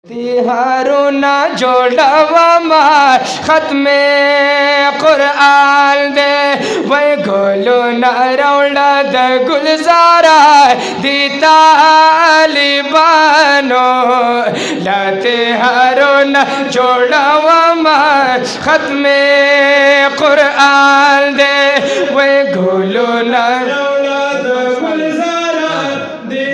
हारूना जोड़वा खत्मे कुरान दे वही गोलो न रौला द गुलजारा दी तालिबानो लाते हारूना जोड़वा खत्मे कुरान दे वही गोलो न रौला द गुलजारा दी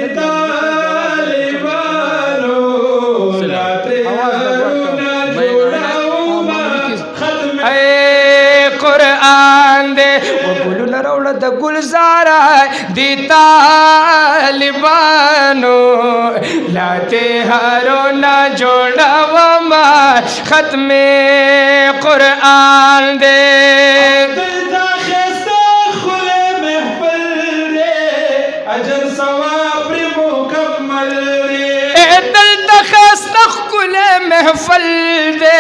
कुरान दे वो गुलू न रौला द गुलजारा दी तालिबानो लाते हारो न जोड़वा खत्मे कुरान दे महफल दे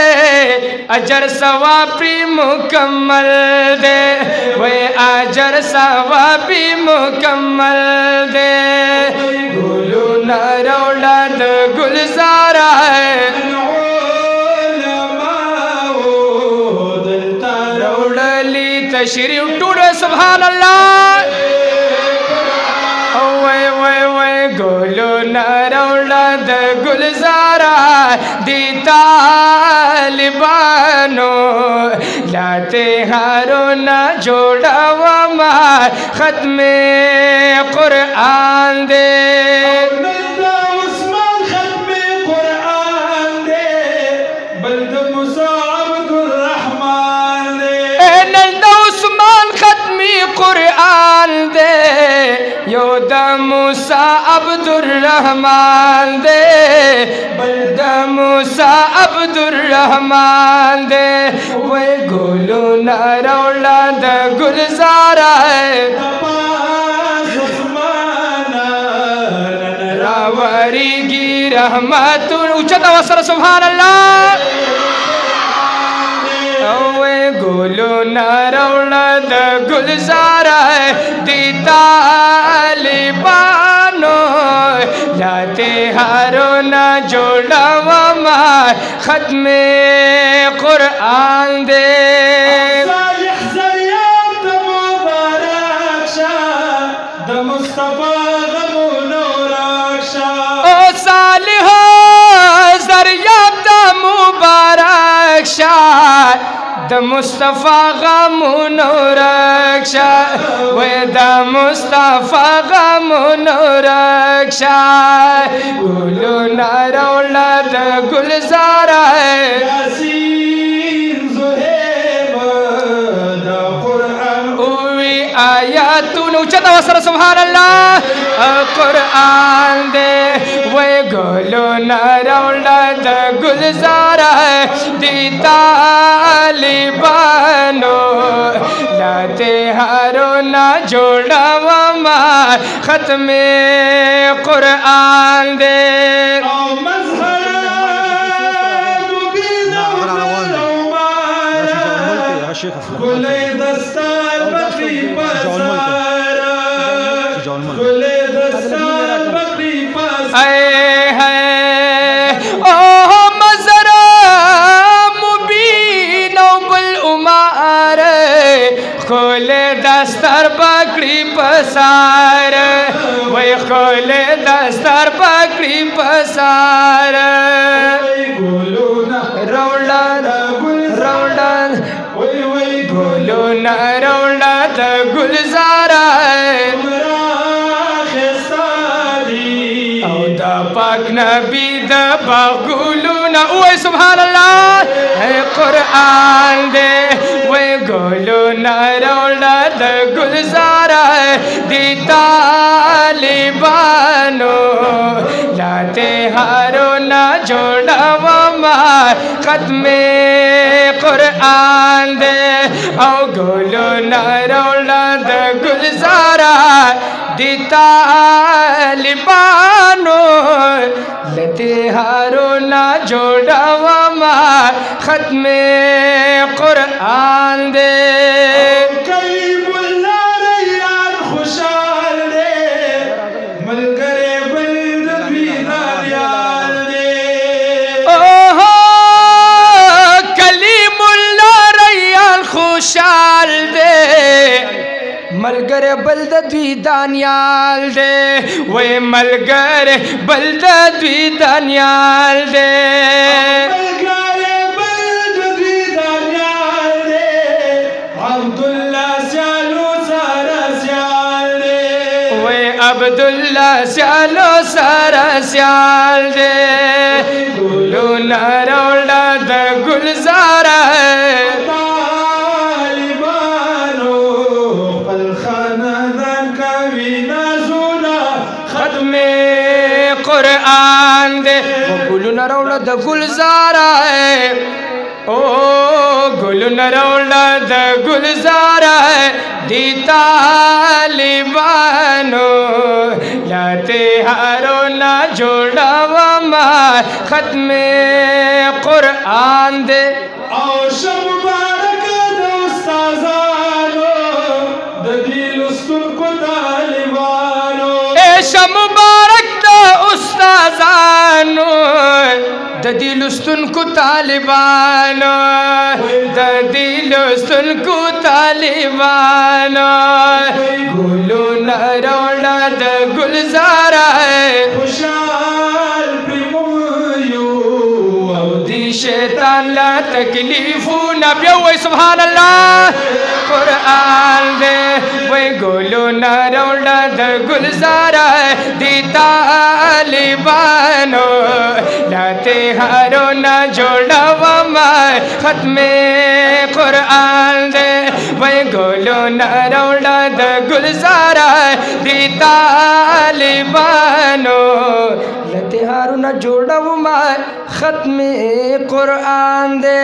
अजर सवाबी मुकम्मल दे वे अजर सवाबी मुकम्मल दे गुलू न रौला द गुलजारा रौली तशरीफ टूटे सुभान अल्लाह गोलो न रौला द गुलजारा दी तालिबानो लाते हारो न जोड़वा खत्मे कुरान दे कुरान दे योदा मूसा अब्दुर्रहमान दे बल्दा मूसा अब्दुर्रहमान दे वे गोलो न रौला द गुलजारा रावरी की रहमत उच्चता वसर सुभान अल्लाह गोलो न रौला द गुलजारा दी तालिबानो लाते हारो न जोड़वा खत्मे कुरान दे ओ सालिह ज़रियाब द मुबारक शाह द मुस्तफ़ा गमुनो रक्षा वे द मुस्तफ़ा गमुनो रक्षा गुलू न रौला द गुलजारा आयातून उच्चता वसर सुभान अल्लाह कुरान दे वे गोलो न रौला द गुलजारा दी तालिबानो लाते हारो न जोड़वा खत्मे कुरान दे खोले दस्तर पकड़ी पसार वही खोले दस्तर पकड़ी पसार रौला रौला गोलो न रौला द गुलजारा पाक नबी द बागुलू न ओए सुभान अल्लाह है कुरान दे वे गोलो न रौला द गुलजारा दी तालिबानो लाते हारो न जोड़वा खत्मे कुरान दे ओ गोलो न रौला द गुलजारा दी तालिबानो लते हारो न जोड़वा खत्मे कुरान दे कई मुल्ला रैयान खुशाल रे मलकरे बल्द भी नारियाल रे خوشحال دے ملگر بلد دوی دانیال دے وے ملگر بلد دوی دانیال دے ملگر بلد دوی دانیال دے عبداللہ سیالو سارا سیال دے وے عبداللہ سیالو سارا سیال دے گلو نرولا دا گلزارا قرآن دے وہ گلو نرولا دا گلزارا ہے او گلو نرولا دا گلزارا ہے دی طالبانو لاتے ہارو نہ جوڑا ومار ختم قرآن دے او شب مبارک دا استازانو دا دیل استن کو طالبانو اے شب مبارک دا استازانو دا دیل استن کو طالبانو دا دیل استن کو طالبانو گلو نرولا دا گلزارا ہے خوشحال پریمویو او دی شیطان لا تکلیفو نبیو وی سبحان اللہ قرآن دے وی گلو نرولا دا گلزارا ہے دی طالبانو لاتے ہارو نہ جوڑا ومائے ختم قرآن دے وی گلو نرولا دا گلزارا ہے دی طالبانو لاتے ہارو نہ جوڑا ومائے ختم قرآن دے